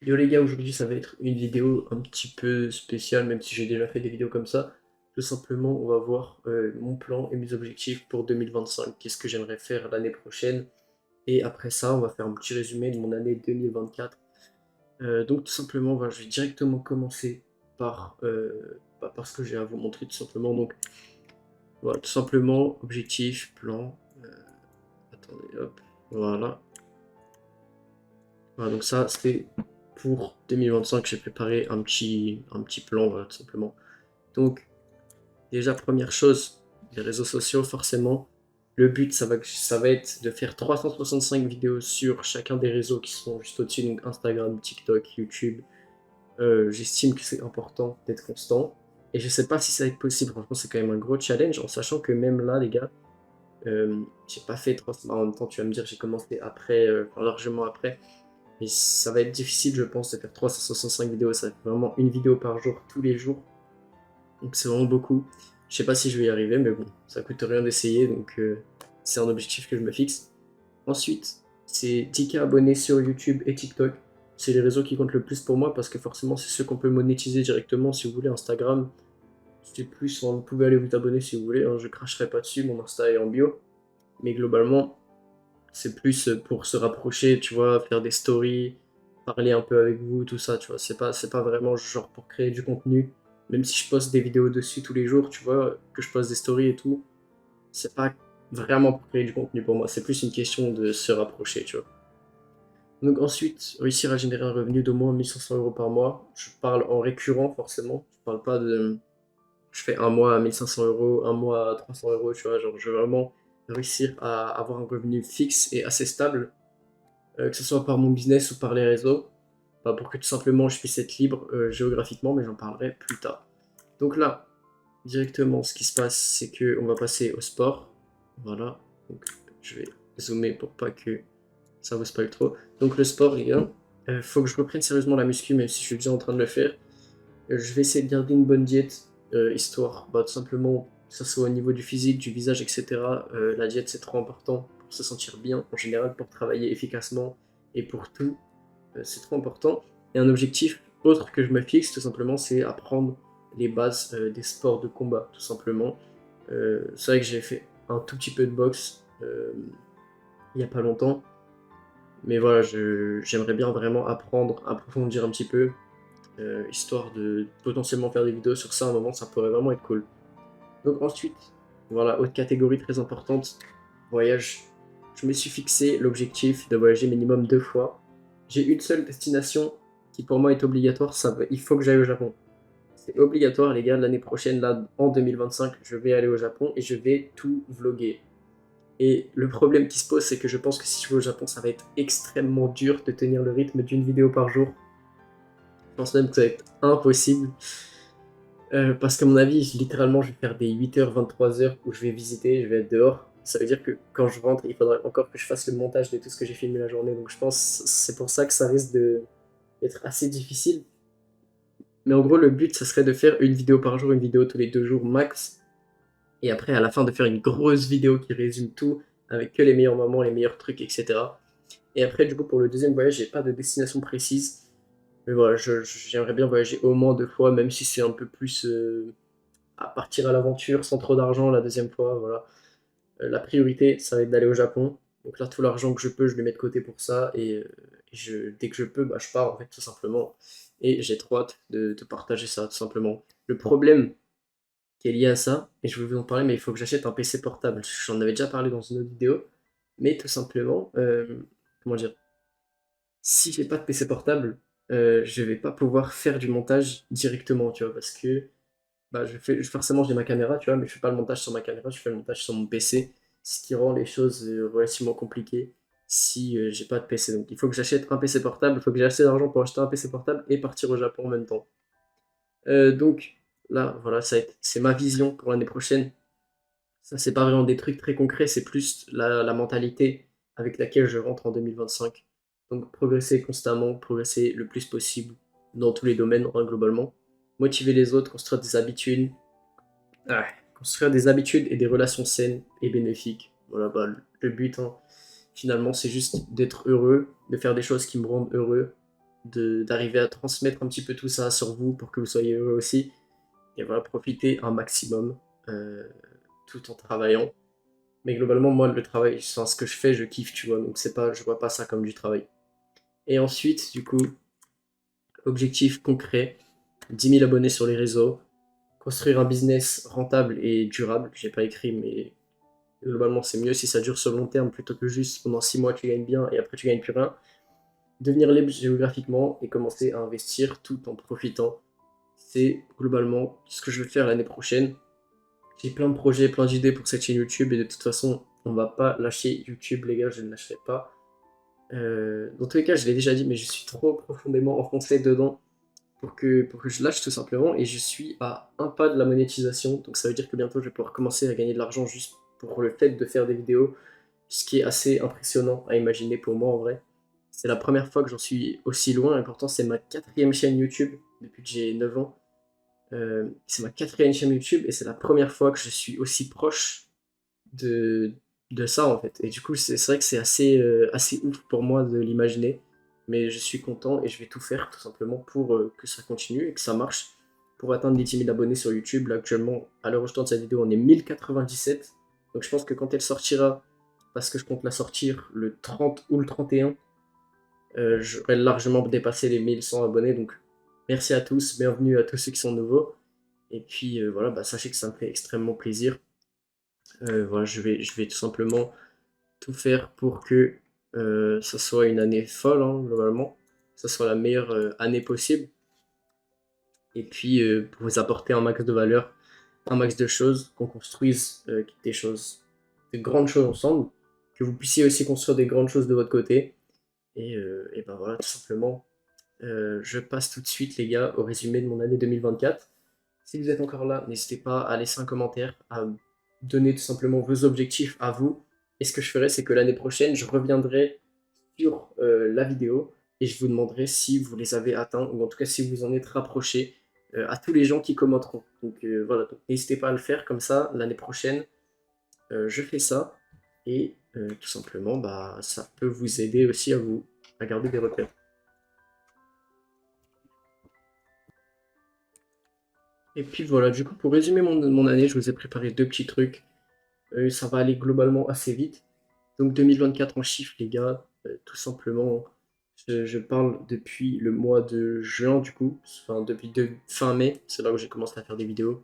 Yo les gars, aujourd'hui ça va être une vidéo un petit peu spéciale, même si j'ai déjà fait des vidéos comme ça. Tout simplement, on va voir mon plan et mes objectifs pour 2025. Qu'est-ce que j'aimerais faire l'année prochaine. Et après ça, on va faire un petit résumé de mon année 2024. Donc tout simplement, voilà, je vais directement commencer par ce que j'ai à vous montrer tout simplement. Donc voilà, tout simplement, objectif, plan. Attendez, hop, voilà. Voilà, donc ça, c'était pour 2025. J'ai préparé un petit plan, voilà, tout simplement. Donc, déjà, première chose, les réseaux sociaux, forcément. Le but, ça va être de faire 365 vidéos sur chacun des réseaux qui sont juste au-dessus, donc Instagram, TikTok, YouTube. J'estime que c'est important d'être constant. Et je sais pas si ça va être possible, franchement, c'est quand même un gros challenge, en sachant que même là, les gars, j'ai pas fait 300. En même temps, tu vas me dire, j'ai commencé après, enfin, largement après. Et ça va être difficile, je pense, de faire 365 vidéos. Ça va être vraiment une vidéo par jour, tous les jours. Donc c'est vraiment beaucoup. Je sais pas si je vais y arriver, mais bon, ça coûte rien d'essayer, donc c'est un objectif que je me fixe. Ensuite, c'est 10K abonnés sur YouTube et TikTok. C'est les réseaux qui comptent le plus pour moi parce que forcément, c'est ceux qu'on peut monétiser directement. Si vous voulez, Instagram, c'est plus, enfin, vous pouvez aller vous abonner si vous voulez, hein, je cracherai pas dessus, mon Insta est en bio. Mais globalement, c'est plus pour se rapprocher, tu vois, faire des stories, parler un peu avec vous, tout ça, tu vois. C'est pas vraiment genre pour créer du contenu. Même si je poste des vidéos dessus tous les jours, tu vois, que je poste des stories et tout, c'est pas vraiment pour créer du contenu pour moi. C'est plus une question de se rapprocher, tu vois. Donc ensuite, réussir à générer un revenu d'au moins 1500 euros par mois. Je parle en récurrent, forcément. Je parle pas de je fais un mois à 1500 euros, un mois à 300 euros, tu vois. Genre, je veux vraiment réussir à avoir un revenu fixe et assez stable, que ce soit par mon business ou par les réseaux, bah, pour que tout simplement je puisse être libre géographiquement, mais j'en parlerai plus tard. Donc là, directement, ce qui se passe, c'est que on va passer au sport. Voilà, donc je vais zoomer pour pas que ça vous spoil trop. Donc le sport, les gars, faut que je reprenne sérieusement la muscu, même si je suis déjà en train de le faire. Je vais essayer de garder une bonne diète, histoire, bah, tout simplement, que ce soit au niveau du physique, du visage, etc. La diète, c'est trop important pour se sentir bien, en général, pour travailler efficacement et pour tout. C'est trop important. Et un objectif autre que je me fixe, tout simplement, c'est apprendre les bases des sports de combat, tout simplement. C'est vrai que j'ai fait un tout petit peu de boxe il n'y a pas longtemps, mais voilà, j'aimerais bien vraiment apprendre, approfondir un petit peu, histoire de potentiellement faire des vidéos sur ça à un moment, ça pourrait vraiment être cool. Donc ensuite, voilà, autre catégorie très importante, voyage. Je me suis fixé l'objectif de voyager minimum 2 fois. J'ai une seule destination qui pour moi est obligatoire, il faut que j'aille au Japon. C'est obligatoire les gars, l'année prochaine, là en 2025, je vais aller au Japon et je vais tout vlogger. Et le problème qui se pose, c'est que je pense que si je vais au Japon, ça va être extrêmement dur de tenir le rythme d'une vidéo par jour. Je pense même que ça va être impossible. Parce qu'à mon avis, littéralement, je vais faire des 8h, 23h où je vais visiter, je vais être dehors. Ça veut dire que quand je rentre, il faudra encore que je fasse le montage de tout ce que j'ai filmé la journée. Donc je pense que c'est pour ça que ça risque d'être assez difficile. Mais en gros, le but, ça serait de faire une vidéo par jour, une vidéo tous les 2 jours max. Et après, à la fin, de faire une grosse vidéo qui résume tout, avec que les meilleurs moments, les meilleurs trucs, etc. Et après, du coup, pour le deuxième voyage, j'ai pas de destination précise. Mais voilà, j'aimerais bien voyager au moins 2 fois, même si c'est un peu plus à partir à l'aventure sans trop d'argent la deuxième fois. Voilà. La priorité, ça va être d'aller au Japon. Donc là, tout l'argent que je peux, je le mets de côté pour ça. Et dès que je peux, bah, je pars, en fait, tout simplement. Et j'ai trop hâte de partager ça, tout simplement. Le problème qui est lié à ça, et je vais vous en parler, mais il faut que j'achète un PC portable. J'en avais déjà parlé dans une autre vidéo. Mais tout simplement, comment dire, si j'ai pas de PC portable, je vais pas pouvoir faire du montage directement, tu vois, parce que bah, forcément j'ai ma caméra, tu vois, mais je fais pas le montage sur ma caméra, je fais le montage sur mon PC, ce qui rend les choses relativement compliquées si j'ai pas de PC. Donc il faut que j'achète un PC portable, il faut que j'ai assez d'argent pour acheter un PC portable et partir au Japon en même temps. Donc là, voilà, c'est ma vision pour l'année prochaine. Ça, c'est pas vraiment des trucs très concrets, c'est plus la mentalité avec laquelle je rentre en 2025. Donc progresser constamment, progresser le plus possible dans tous les domaines, hein, globalement. Motiver les autres, construire des habitudes et des relations saines et bénéfiques. Voilà, bah, le but, hein, finalement, c'est juste d'être heureux, de faire des choses qui me rendent heureux. d'arriver à transmettre un petit peu tout ça sur vous pour que vous soyez heureux aussi. Et voilà, profiter un maximum euh, tout en travaillant. Mais globalement, moi, le travail, enfin, ce que je fais, je kiffe, tu vois. Donc c'est pas, je vois pas ça comme du travail. Et ensuite, du coup, objectif concret, 10 000 abonnés sur les réseaux, construire un business rentable et durable. J'ai pas écrit, mais globalement, c'est mieux si ça dure sur le long terme plutôt que juste pendant 6 mois tu gagnes bien et après tu gagnes plus rien. Devenir libre géographiquement et commencer à investir tout en profitant. C'est globalement ce que je vais faire l'année prochaine. J'ai plein de projets, plein d'idées pour cette chaîne YouTube et de toute façon, on va pas lâcher YouTube, les gars, je ne lâcherai pas. Dans tous les cas, je l'ai déjà dit, mais je suis trop profondément enfoncé dedans pour que je lâche tout simplement. Et je suis à un pas de la monétisation. Donc ça veut dire que bientôt, je vais pouvoir commencer à gagner de l'argent juste pour le fait de faire des vidéos. Ce qui est assez impressionnant à imaginer pour moi en vrai. C'est la première fois que j'en suis aussi loin. Et pourtant, c'est ma quatrième chaîne YouTube depuis que j'ai 9 ans. C'est ma quatrième chaîne YouTube et c'est la première fois que je suis aussi proche de, de ça en fait. Et du coup, c'est vrai que c'est assez ouf pour moi de l'imaginer. Mais je suis content et je vais tout faire tout simplement pour que ça continue et que ça marche. Pour atteindre les 10 000 abonnés sur YouTube, là actuellement, à l'heure où je tourne cette vidéo, on est 1097. Donc je pense que quand elle sortira, parce que je compte la sortir le 30 ou le 31, j'aurai largement dépassé les 1100 abonnés. Donc merci à tous, bienvenue à tous ceux qui sont nouveaux. Et puis voilà, bah, sachez que ça me fait extrêmement plaisir. Voilà, je vais tout simplement tout faire pour que ça soit une année folle, hein, globalement. Que ça soit la meilleure année possible. Et puis pour vous apporter un max de valeur, un max de choses, qu'on construise des choses, de grandes choses ensemble. Que vous puissiez aussi construire des grandes choses de votre côté. Et ben voilà, tout simplement. Je passe tout de suite, les gars, au résumé de mon année 2024. Si vous êtes encore là, n'hésitez pas à laisser un commentaire, à donner tout simplement vos objectifs à vous. Et ce que je ferai, c'est que l'année prochaine, je reviendrai sur la vidéo et je vous demanderai si vous les avez atteints ou en tout cas si vous en êtes rapprochés à tous les gens qui commenteront. Donc voilà, donc, n'hésitez pas à le faire comme ça l'année prochaine. Je fais ça et tout simplement, bah, ça peut vous aider aussi à vous à garder des repères. Et puis voilà, du coup, pour résumer mon année, je vous ai préparé deux petits trucs. Ça va aller globalement assez vite. Donc 2024 en chiffres, les gars, tout simplement, je parle depuis le mois de juin, du coup, enfin depuis fin mai, c'est là où j'ai commencé à faire des vidéos.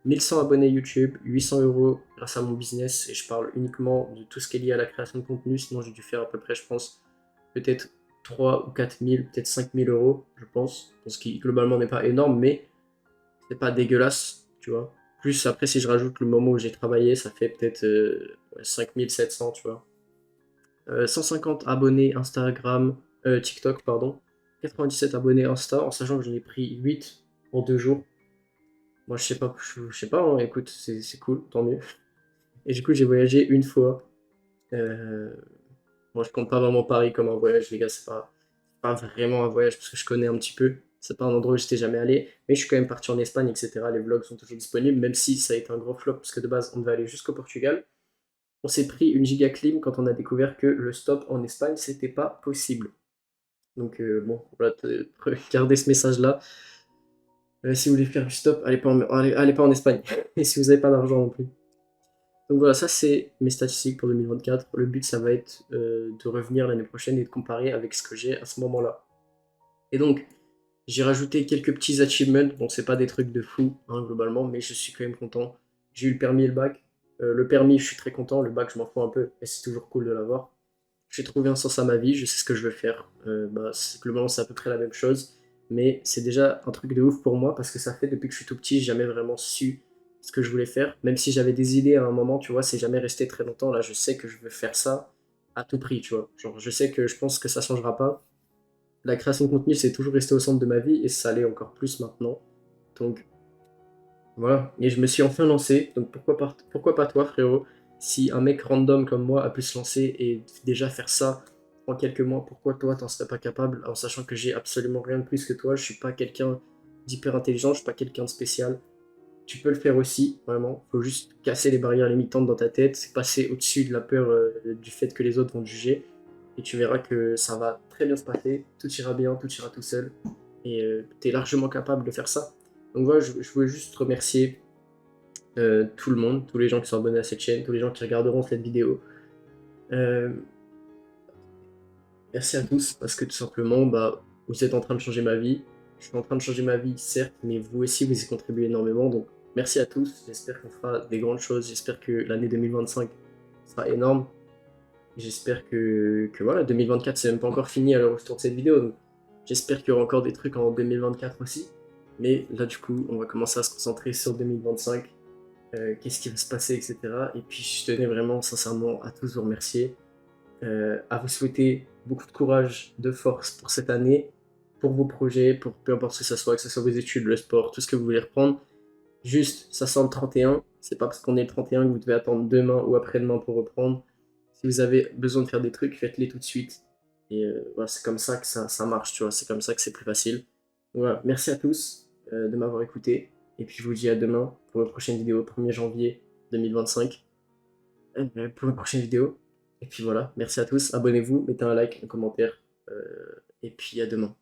1100 abonnés YouTube, 800 euros grâce à mon business, et je parle uniquement de tout ce qui est lié à la création de contenu, sinon j'ai dû faire à peu près, je pense, peut-être 3 ou 4 000, peut-être 5 000 euros, je pense, ce qui globalement n'est pas énorme, mais c'est pas dégueulasse, tu vois. Plus après, si je rajoute le moment où j'ai travaillé, ça fait peut-être 5700, tu vois. 150 abonnés Instagram, TikTok, pardon. 97 abonnés Insta, en sachant que j'en ai pris 8 en 2 jours. Moi, je sais pas, hein, écoute, c'est cool, tant mieux. Et du coup, j'ai voyagé une fois. Euh, Moi, je compte pas vraiment Paris comme un voyage, les gars, c'est pas vraiment un voyage parce que je connais un petit peu. C'est pas un endroit où j'étais jamais allé, mais je suis quand même parti en Espagne, etc. Les vlogs sont toujours disponibles, même si ça a été un gros flop parce que de base, on devait aller jusqu'au Portugal. On s'est pris une giga clim quand on a découvert que le stop en Espagne, c'était pas possible. Donc bon, voilà, regardez ce message-là. Si vous voulez faire du stop, allez pas en Espagne. Et si vous n'avez pas d'argent non plus. Donc voilà, ça c'est mes statistiques pour 2024. Le but, ça va être de revenir l'année prochaine et de comparer avec ce que j'ai à ce moment-là. Et donc, j'ai rajouté quelques petits achievements. Bon, c'est pas des trucs de fou, hein, globalement, mais je suis quand même content. J'ai eu le permis et le bac. Le permis, je suis très content. Le bac, je m'en fous un peu, mais c'est toujours cool de l'avoir. J'ai trouvé un sens à ma vie, je sais ce que je veux faire. Bah, globalement, c'est à peu près la même chose. Mais c'est déjà un truc de ouf pour moi parce que ça fait depuis que je suis tout petit, j'ai jamais vraiment su ce que je voulais faire. Même si j'avais des idées à un moment, tu vois, c'est jamais resté très longtemps. Là, je sais que je veux faire ça à tout prix, tu vois. Genre, je sais que je pense que ça changera pas. La création de contenu, c'est toujours resté au centre de ma vie et ça l'est encore plus maintenant. Donc, voilà, et je me suis enfin lancé, donc pourquoi pas toi frérot? Si un mec random comme moi a pu se lancer et déjà faire ça en quelques mois, pourquoi toi t'en serais pas capable en sachant que j'ai absolument rien de plus que toi, je suis pas quelqu'un d'hyper intelligent, je suis pas quelqu'un de spécial. Tu peux le faire aussi, vraiment, faut juste casser les barrières limitantes dans ta tête, c'est passer au-dessus de la peur du fait que les autres vont te juger. et tu verras que ça va très bien se passer, tout ira bien, tout ira tout seul, et tu es largement capable de faire ça. Donc voilà, je voulais juste remercier tout le monde, tous les gens qui sont abonnés à cette chaîne, tous les gens qui regarderont cette vidéo. Euh, Merci à tous, parce que tout simplement, bah, vous êtes en train de changer ma vie. Je suis en train de changer ma vie, certes, mais vous aussi, vous y contribuez énormément. Donc, merci à tous. J'espère qu'on fera des grandes choses. J'espère que l'année 2025 sera énorme. J'espère que voilà, 2024, c'est même pas encore fini à l'heure où je tourne cette vidéo. Donc, j'espère qu'il y aura encore des trucs en 2024 aussi. Mais là, du coup, on va commencer à se concentrer sur 2025. Qu'est-ce qui va se passer, etc. Et puis, je tenais vraiment, sincèrement, à tous vous remercier, à vous souhaiter beaucoup de courage, de force pour cette année, pour vos projets, pour peu importe ce que ce soit vos études, le sport, tout ce que vous voulez reprendre. Juste, ça sent le 31. C'est pas parce qu'on est le 31 que vous devez attendre demain ou après-demain pour reprendre. Si vous avez besoin de faire des trucs, faites-les tout de suite. Et voilà, c'est comme ça que ça marche, tu vois. C'est comme ça que c'est plus facile. Donc voilà, merci à tous de m'avoir écouté. Et puis je vous dis à demain pour une prochaine vidéo, 1er janvier 2025. Pour une prochaine vidéo. Et puis voilà, merci à tous. Abonnez-vous, mettez un like, un commentaire. Et puis à demain.